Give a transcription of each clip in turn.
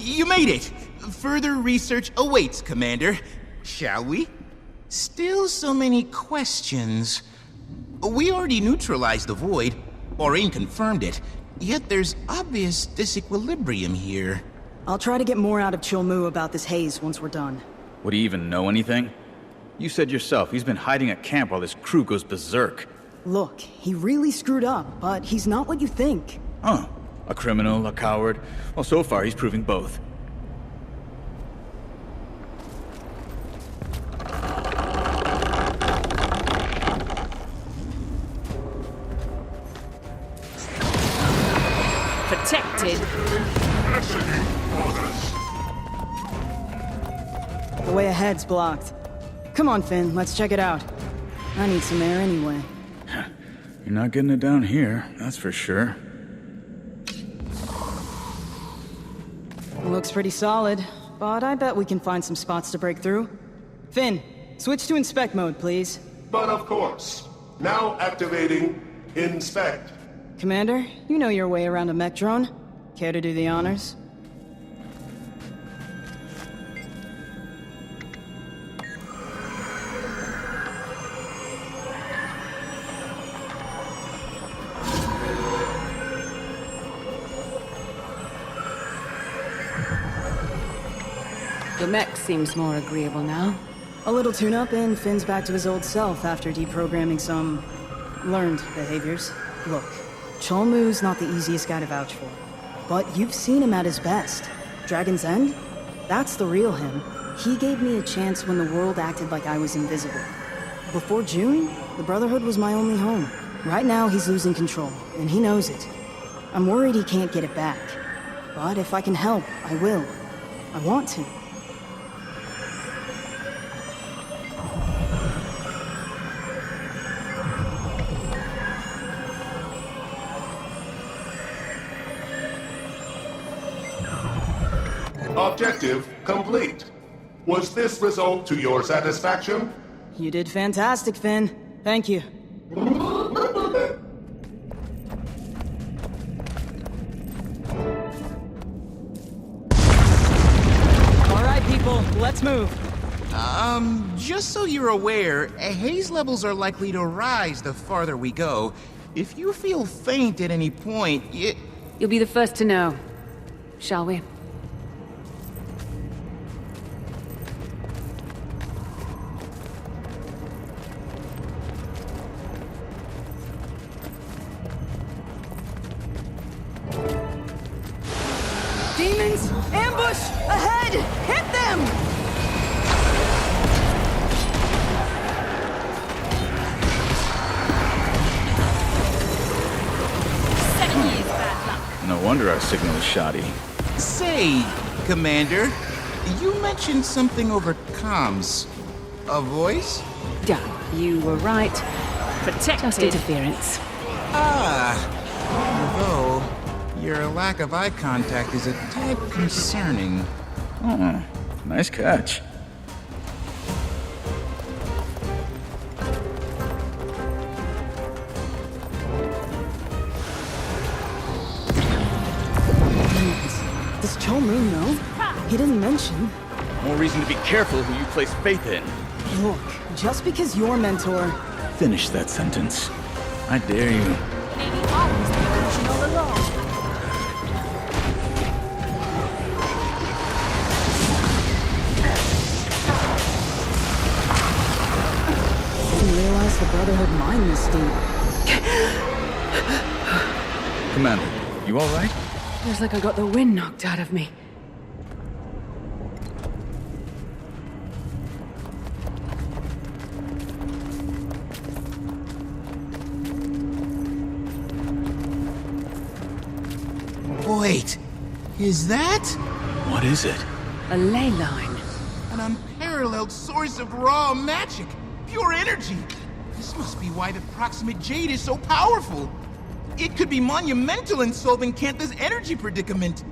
You made it! Further research awaits, Commander. Shall we? Still so many questions. We already neutralized the void, Aurane confirmed it, yet there's obvious disequilibrium here. I'll try to get more out of Chilmu about this haze once we're done. Would he even know anything? You said yourself, he's been hiding at camp while his crew goes berserk. Look, he really screwed up, but he's not what you think. Huh. A criminal, a coward. Well, so far he's proving both. Protected. The way ahead's blocked. Come on, Finn, let's check it out. I need some air anyway. You're not getting it down here, that's for sure. Looks pretty solid, but I bet we can find some spots to break through. Finn, switch to inspect mode, please. But of course. Now activating inspect. Commander, you know your way around a mech drone. Care to do the honors? The mech seems more agreeable now. A little tune-up and Finn's back to his old self after deprogramming some... learned behaviors. Look, Cholmu's not the easiest guy to vouch for. But you've seen him at his best. Dragon's End? That's the real him. He gave me a chance when the world acted like I was invisible. Before June, the Brotherhood was my only home. Right now, he's losing control, and he knows it. I'm worried he can't get it back. But if I can help, I will. I want to. Objective complete. Was this result to your satisfaction? You did fantastic, Finn. Thank you. All right, people, let's move. Just so you're aware, haze levels are likely to rise the farther we go. If you feel faint at any point, You'll be the first to know. Shall we? Demons! Ambush! Ahead! Hit them! No wonder our signal is shoddy. Say, Commander, you mentioned something over comms. A voice? Yeah, you were right. Protected. Just interference. Although, your lack of eye contact is a tad concerning. Oh, nice catch. Does Cholmu know? He didn't mention. More reason to be careful who you place faith in. Look, just because your mentor... Finish that sentence. I dare you. Maybe I was the illusion all along. Didn't realize the Brotherhood mined this deep. Commander, you alright? Feels like I got the wind knocked out of me. Wait, is that? What is it? A ley line. An unparalleled source of raw magic, pure energy. This must be why the proximate jade is so powerful. It could be monumental in solving Kantha's energy predicament.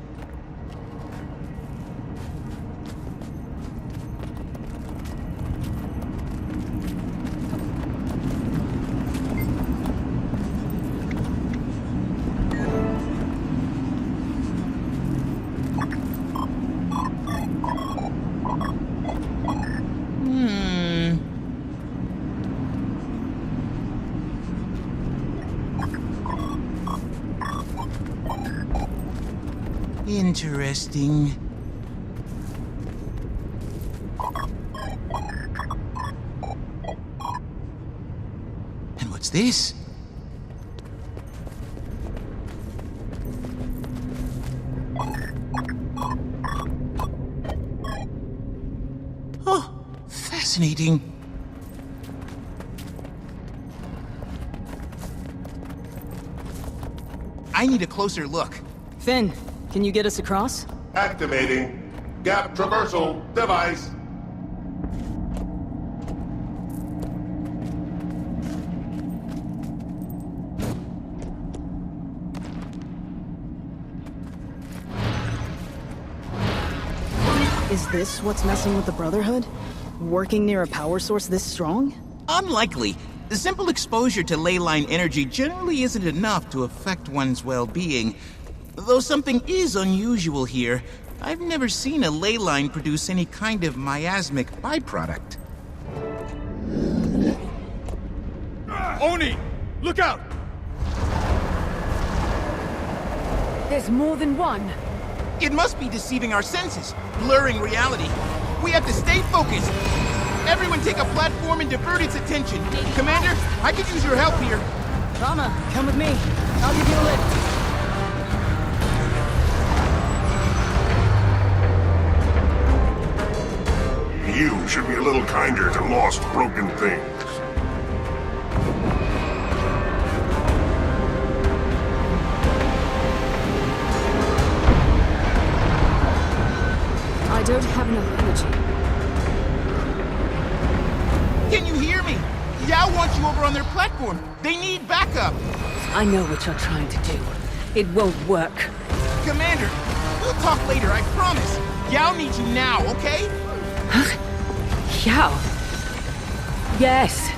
Interesting. And what's this? Oh, fascinating. I need a closer look. Finn, can you get us across? Activating gap traversal device. Is this what's messing with the Brotherhood? Working near a power source this strong? Unlikely. The simple exposure to ley line energy generally isn't enough to affect one's well-being. Though something is unusual here. I've never seen a ley line produce any kind of miasmic byproduct. Oni! Look out! There's more than one. It must be deceiving our senses, blurring reality. We have to stay focused. Everyone take a platform and divert its attention. Commander, I could use your help here. Rama, come with me. I'll give you a lift. You should be a little kinder to lost, broken things. I don't have enough energy. Can you hear me? Yao wants you over on their platform. They need backup. I know what you're trying to do. It won't work. Commander, we'll talk later, I promise. Yao needs you now, okay? Huh? Yao? Yes.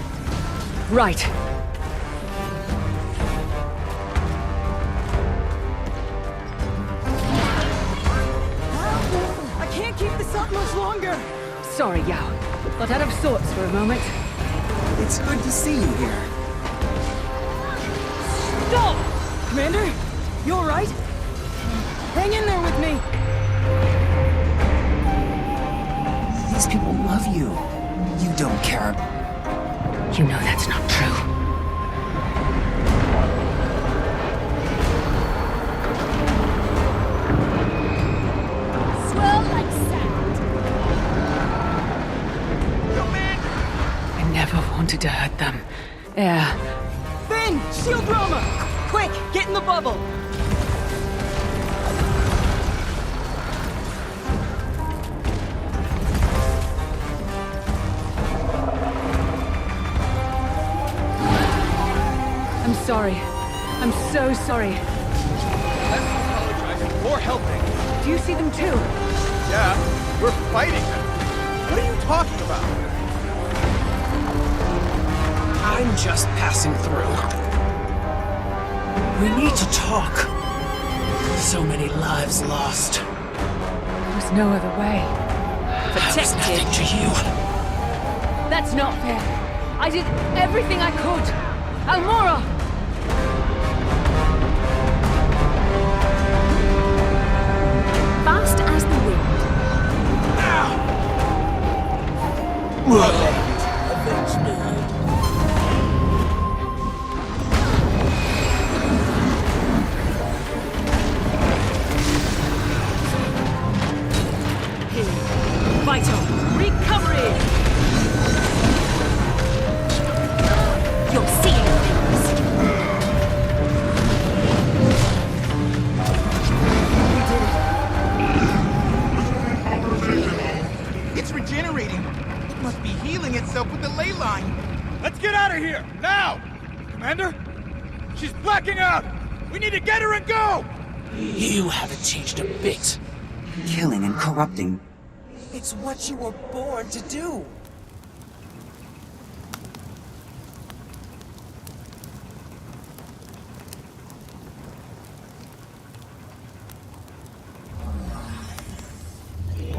Right. I can't keep this up much longer. Sorry, Yao. Got out of sorts for a moment. It's good to see you here. Stop! Commander, you all right? Hang in there with me. These people love you. You don't care. You know that's not true. Swirl like sand. I never wanted to hurt them. Yeah. Finn, shield Rama! Quick, get in the bubble. I'm sorry. I'm so sorry. I'm apologizing for helping. Do you see them too? Yeah, we're fighting them. What are you talking about? I'm just passing through. We need to talk. So many lives lost. There was no other way. That was nothing to you. That's not fair. I did everything I could. Almora! Fast as the wind. Avenge me. Vital! Recovery! You're seeing things. It's regenerating. It must be healing itself with the ley line. Let's get out of here, now! Commander? She's blacking out! We need to get her and go! You haven't changed a bit. Killing and corrupting. It's what you were born to do.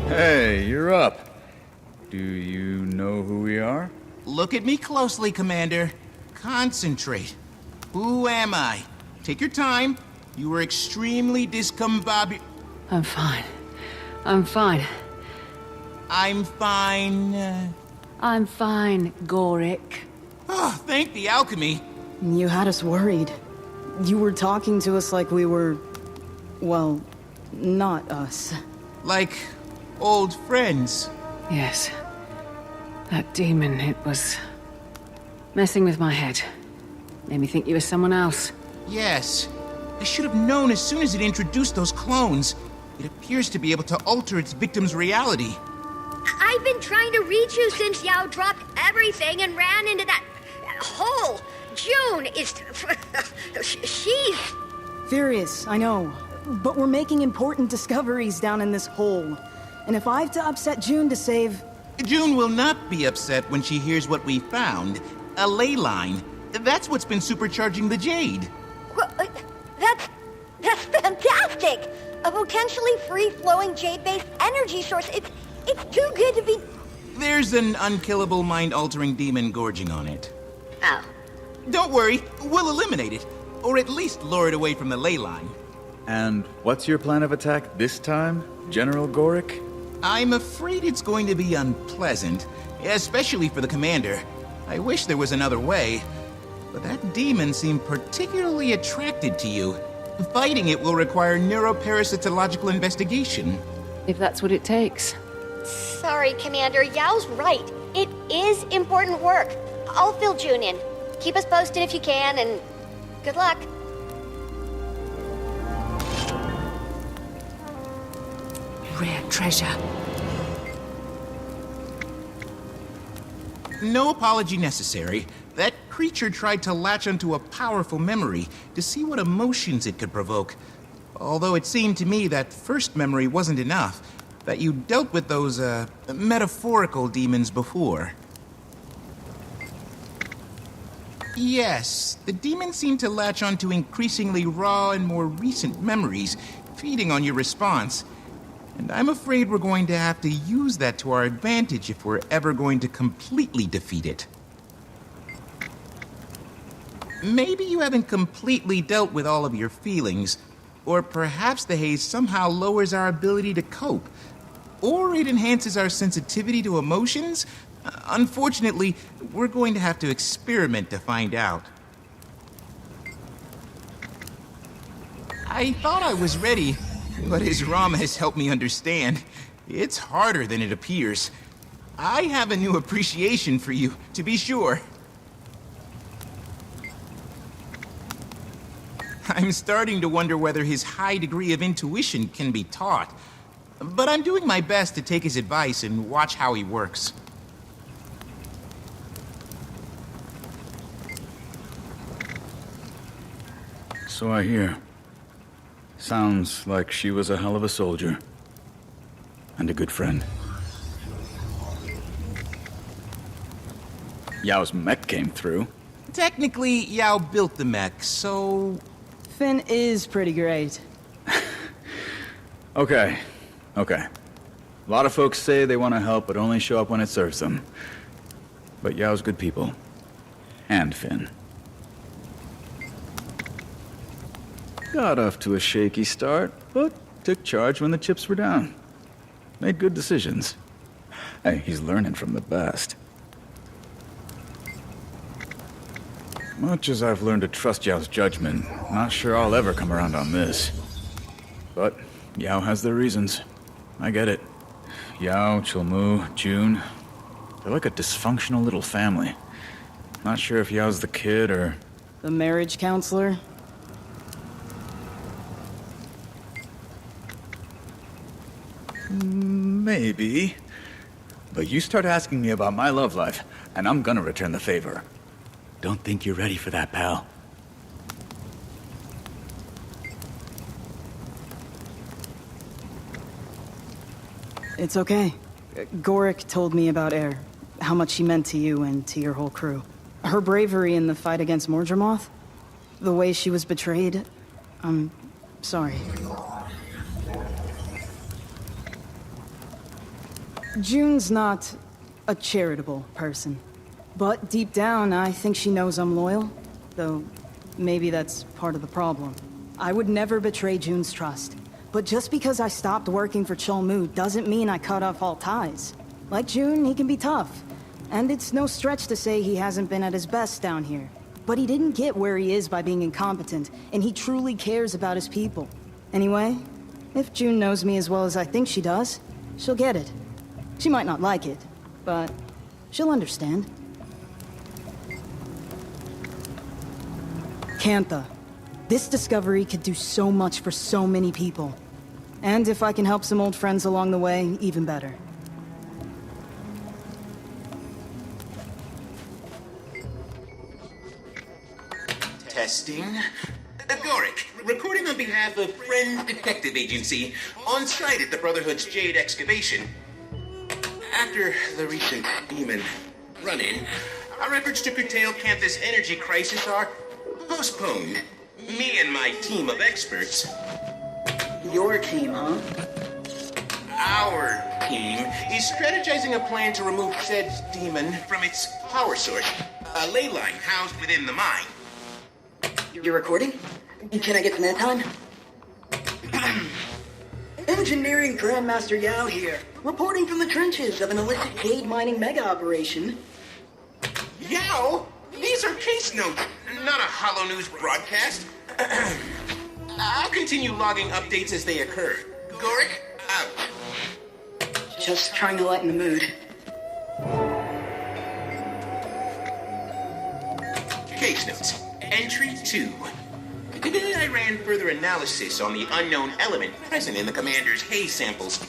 Hey, you're up. Do you know who we are? Look at me closely, Commander. Concentrate. Who am I? Take your time. You were extremely I'm fine. I'm fine. I'm fine. I'm fine, Gorick. Oh, thank the alchemy. You had us worried. You were talking to us like we were... well, not us. Like old friends. Yes. That demon, it was... messing with my head. Made me think you were someone else. Yes. I should have known as soon as it introduced those clones. It appears to be able to alter its victim's reality. I've been trying to reach you since Yao dropped everything and ran into that hole. June is... she's... Furious, I know. But we're making important discoveries down in this hole. And if I have to upset June to save... June will not be upset when she hears what we found. A ley line. That's what's been supercharging the Jade. Well, that's fantastic! A potentially free-flowing jade-based energy source. It's too good to be... There's an unkillable mind-altering demon gorging on it. Oh. Don't worry, we'll eliminate it. Or at least lure it away from the ley line. And what's your plan of attack this time, General Gorick? I'm afraid it's going to be unpleasant, especially for the commander. I wish there was another way, but that demon seemed particularly attracted to you. Fighting it will require neuroparasitological investigation. If that's what it takes. Sorry, Commander. Yao's right. It is important work. I'll fill June in. Keep us posted if you can, and good luck. Rare treasure. No apology necessary. That creature tried to latch onto a powerful memory to see what emotions it could provoke. Although it seemed to me that first memory wasn't enough, that you dealt with those, metaphorical demons before. Yes, the demons seem to latch onto increasingly raw and more recent memories, feeding on your response. And I'm afraid we're going to have to use that to our advantage if we're ever going to completely defeat it. Maybe you haven't completely dealt with all of your feelings, or perhaps the haze somehow lowers our ability to cope, or it enhances our sensitivity to emotions. Unfortunately, we're going to have to experiment to find out. I thought I was ready, but his Rama has helped me understand. It's harder than it appears. I have a new appreciation for you, to be sure. I'm starting to wonder whether his high degree of intuition can be taught. But I'm doing my best to take his advice and watch how he works. So I hear. Sounds like she was a hell of a soldier. And a good friend. Yao's mech came through. Technically, Yao built the mech, so... Finn is pretty great. Okay. A lot of folks say they want to help, but only show up when it serves them. But Yao's good people. And Finn. Got off to a shaky start, but took charge when the chips were down. Made good decisions. Hey, he's learning from the best. Much as I've learned to trust Yao's judgment, not sure I'll ever come around on this. But Yao has their reasons. I get it. Yao, Chilmu, June. They're like a dysfunctional little family. Not sure if Yao's the kid or... The marriage counselor? Maybe. But you start asking me about my love life, and I'm gonna return the favor. Don't think you're ready for that, pal. It's okay. Gorick told me about Air, how much she meant to you and to your whole crew. Her bravery in the fight against Mordremoth, the way she was betrayed, I'm sorry. June's not a charitable person. But deep down, I think she knows I'm loyal. Though, maybe that's part of the problem. I would never betray June's trust. But just because I stopped working for Cholmu doesn't mean I cut off all ties. Like June, he can be tough. And it's no stretch to say he hasn't been at his best down here. But he didn't get where he is by being incompetent, and he truly cares about his people. Anyway, if June knows me as well as I think she does, she'll get it. She might not like it, but she'll understand. Cantha. This discovery could do so much for so many people. And if I can help some old friends along the way, even better. Testing. Goric, recording on behalf of Friends Detective Agency, on site at the Brotherhood's Jade excavation. After the recent demon run-in, our efforts to curtail Cantha's energy crisis are postponed. Me and my team of experts. Your team, huh? Our team is strategizing a plan to remove said demon from its power source, a ley line housed within the mine. You're recording? Can I get some airtime? Engineering Grandmaster Yao here, reporting from the trenches of an illicit jade mining mega operation. Yao? These are case notes, not a Hollow News broadcast. I'll continue logging updates as they occur. Goric, out. Just trying to lighten the mood. Case notes. Entry 2. Today I ran further analysis on the unknown element present in the commander's haze samples.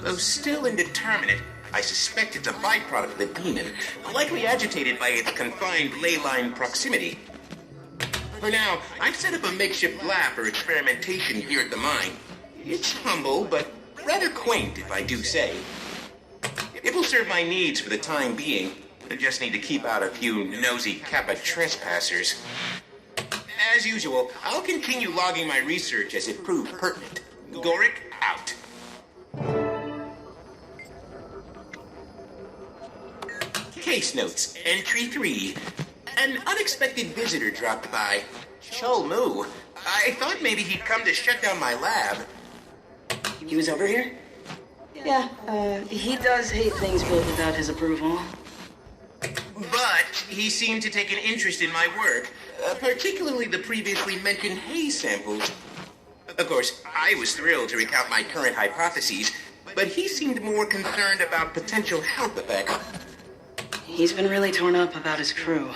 Though still indeterminate, I suspect it's a byproduct of the demon, likely agitated by its confined ley line proximity. For now, I've set up a makeshift lab for experimentation here at the mine. It's humble, but rather quaint, if I do say. It will serve my needs for the time being. I just need to keep out a few nosy Kappa trespassers. As usual, I'll continue logging my research as it proves pertinent. Goric, out. Case notes, entry 3. An unexpected visitor dropped by. Cholmu. I thought maybe he'd come to shut down my lab. He was over here? Yeah, he does hate things built without his approval. But he seemed to take an interest in my work, particularly the previously mentioned haze samples. Of course, I was thrilled to recount my current hypotheses, but he seemed more concerned about potential health effects. He's been really torn up about his crew.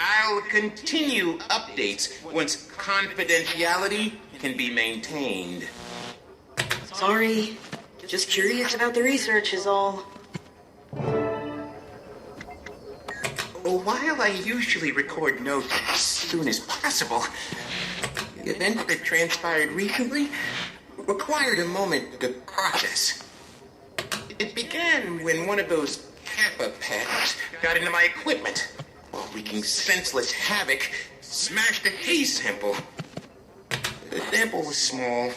I'll continue updates once confidentiality can be maintained. Sorry, just curious about the research is all. While I usually record notes as soon as possible, the event that transpired recently required a moment to process. It began when one of those Kappa pets got into my equipment, while wreaking senseless havoc, smashed a haze sample. The sample was small.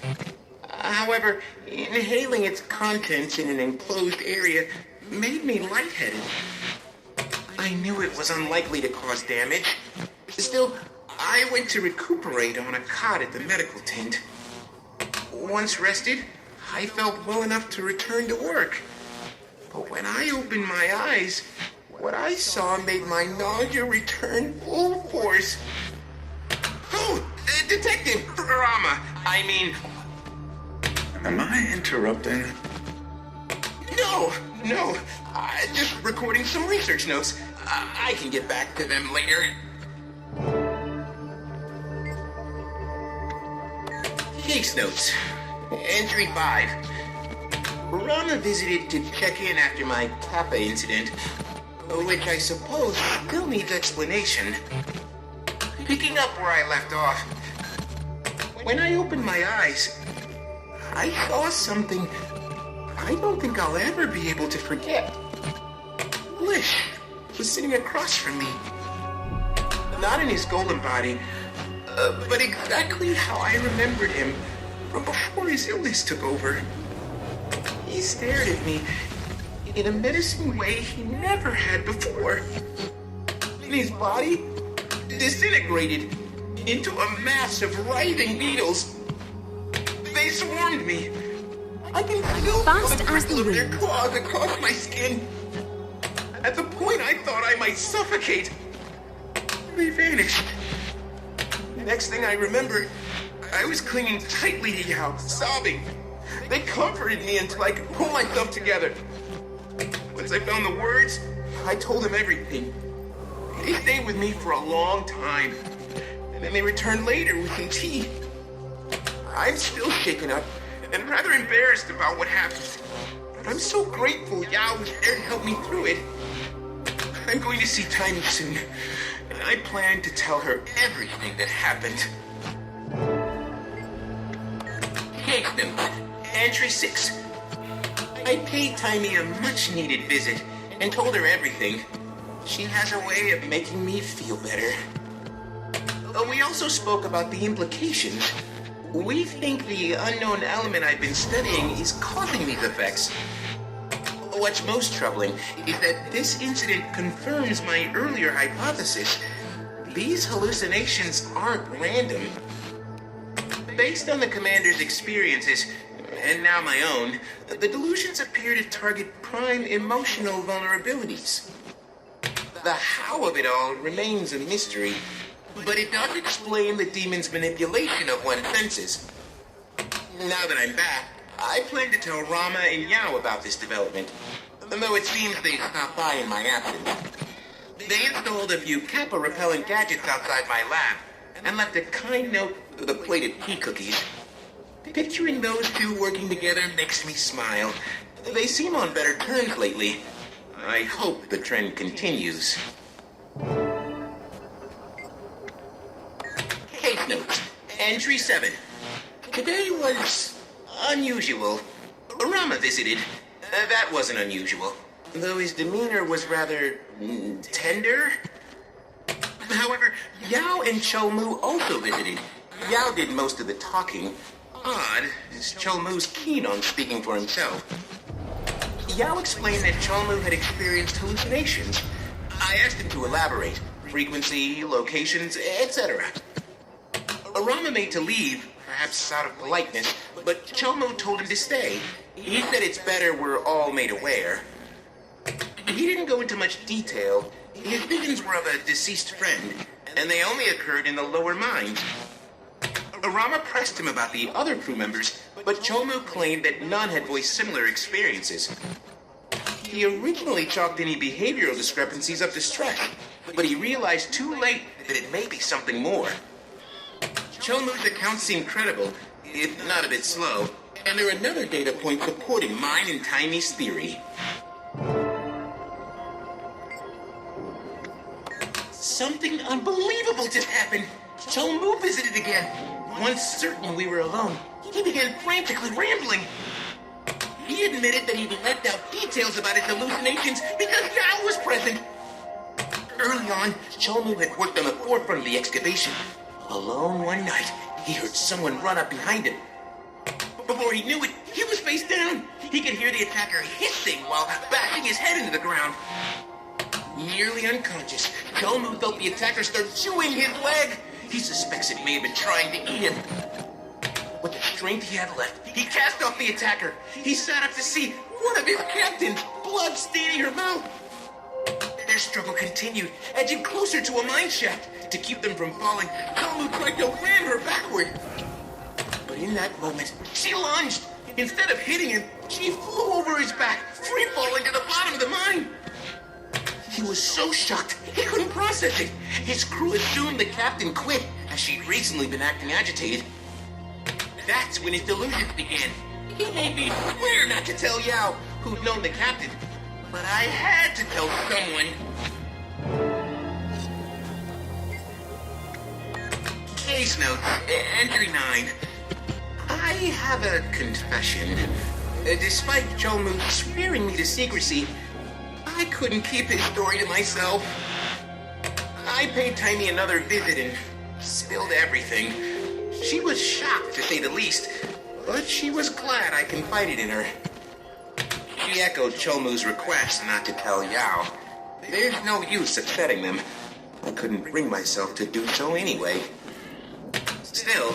However, inhaling its contents in an enclosed area made me lightheaded. I knew it was unlikely to cause damage. Still, I went to recuperate on a cot at the medical tent. Once rested, I felt well enough to return to work. But when I opened my eyes, what I saw made my nausea return full force. Oh, Detective Rama, I mean... Am I interrupting? No, just recording some research notes. I can get back to them later. Case notes. Entry 5. Rama visited to check in after my Kappa incident, which I suppose still needs explanation. Picking up where I left off. When I opened my eyes, I saw something I don't think I'll ever be able to forget. Lish was sitting across from me. Not in his golden body, but exactly how I remembered him from before his illness took over. He stared at me in a menacing way he never had before. And his body disintegrated into a mass of writhing needles. They swarmed me. I can feel Fast the as the bristle of their wind. claws across my skin. At the point I thought I might suffocate, they vanished. Next thing I remember, I was clinging tightly to Yao, sobbing. They comforted me until I could pull myself together. Once I found the words, I told them everything. They stayed with me for a long time. And then they returned later with some tea. I'm still shaken up and rather embarrassed about what happened. But I'm so grateful Yao was there to help me through it. I'm going to see Tiny soon, and I plan to tell her everything that happened. Cake note, entry 6. I paid Tiny a much-needed visit and told her everything. She has a way of making me feel better. We also spoke about the implications. We think the unknown element I've been studying is causing these effects. What's most troubling is that this incident confirms my earlier hypothesis. These hallucinations aren't random. Based on the commander's experiences, and now my own, the delusions appear to target prime emotional vulnerabilities. The how of it all remains a mystery, but it does explain the demon's manipulation of one's senses. Now that I'm back, I plan to tell Rama and Yao about this development, though it seems they stopped by in my absence. They installed a few Kappa-repellent gadgets outside my lab, and left a kind note with a plate of tea cookies. Picturing those two working together makes me smile. They seem on better terms lately. I hope the trend continues. Case notes. Entry 7. Today was unusual. Rama visited. That wasn't unusual, though his demeanor was rather tender. However, Yao and Cholmu also visited. Yao did most of the talking. Odd, as Cholmu's keen on speaking for himself. Yao explained that Cholmu had experienced hallucinations. I asked him to elaborate. Frequency, locations, etc. Rama made to leave, perhaps out of politeness, but Cholmu told him to stay. He said it's better we're all made aware. He didn't go into much detail. His visions were of a deceased friend, and they only occurred in the lower mind. Rama pressed him about the other crew members, but Cholmu claimed that none had voiced similar experiences. He originally chalked any behavioral discrepancies up to stress, but he realized too late that it may be something more. Cholmu's account seemed credible, if not a bit slow, and there are another data point supporting mine and Tiny's theory. Something unbelievable just happened. Cholmu visited again. Once certain we were alone, he began frantically rambling. He admitted that he'd left out details about his hallucinations because Yao was present. Early on, Cholmu had worked on the forefront of the excavation. Alone one night, he heard someone run up behind him. Before he knew it, he was face down. He could hear the attacker hissing while bashing his head into the ground. Nearly unconscious, Cholmu felt the attacker start chewing his leg. He suspects it may have been trying to eat him. With the strength he had left, he cast off the attacker. He sat up to see one of his captains, blood staining her mouth. Their struggle continued, edging closer to a mine shaft. To keep them from falling, Cholmu tried to ram her backward. But in that moment, she lunged. Instead of hitting him, she flew over his back, free falling to the bottom of the mine. He was so shocked, he couldn't process it. His crew assumed the captain quit, as she'd recently been acting agitated. That's when his delusions began. He made me swear not to tell Yao, who'd known the captain. But I had to tell someone. Case note, entry 9. I have a confession. Despite Cholmu swearing me to secrecy, I couldn't keep his story to myself. I paid Tiny another visit and spilled everything. She was shocked, to say the least, but she was glad I confided in her. She echoed Cholmu's request not to tell Yao. There's no use upsetting them. I couldn't bring myself to do so anyway. Still,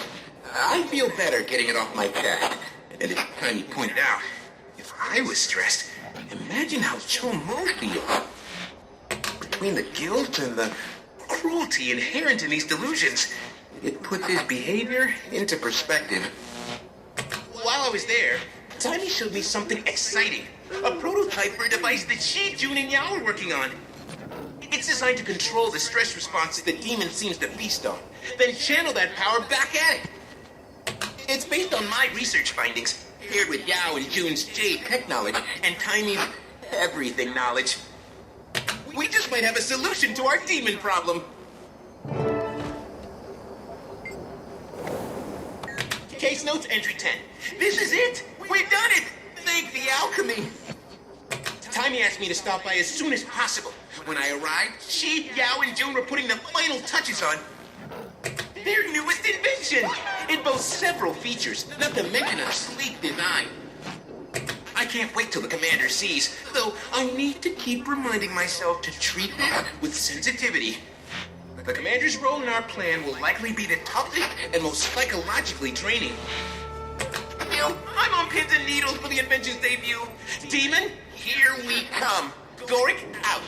I feel better getting it off my chest. And as Tiny pointed out, if I was stressed, imagine how Chomo feels. Between the guilt and the cruelty inherent in these delusions, it puts his behavior into perspective. While I was there, Tiny showed me something exciting. A prototype for a device that she, June, and Yao are working on. It's designed to control the stress response the demon seems to feast on, then channel that power back at it. It's based on my research findings, paired with Yao and June's Jade tech knowledge, and Tiny's everything knowledge. We just might have a solution to our demon problem. Case notes entry 10. This is it! We've done it! Thank the alchemy! Tiny asked me to stop by as soon as possible. When I arrived, she, Yao, and June were putting the final touches on their newest invention. It boasts several features, not to mention a sleek design. I can't wait till the commander sees, though I need to keep reminding myself to treat this with sensitivity. The commander's role in our plan will likely be the toughest and most psychologically draining. You know, I'm on pins and needles for the invention's debut. Demon, here we come. Gorik, out.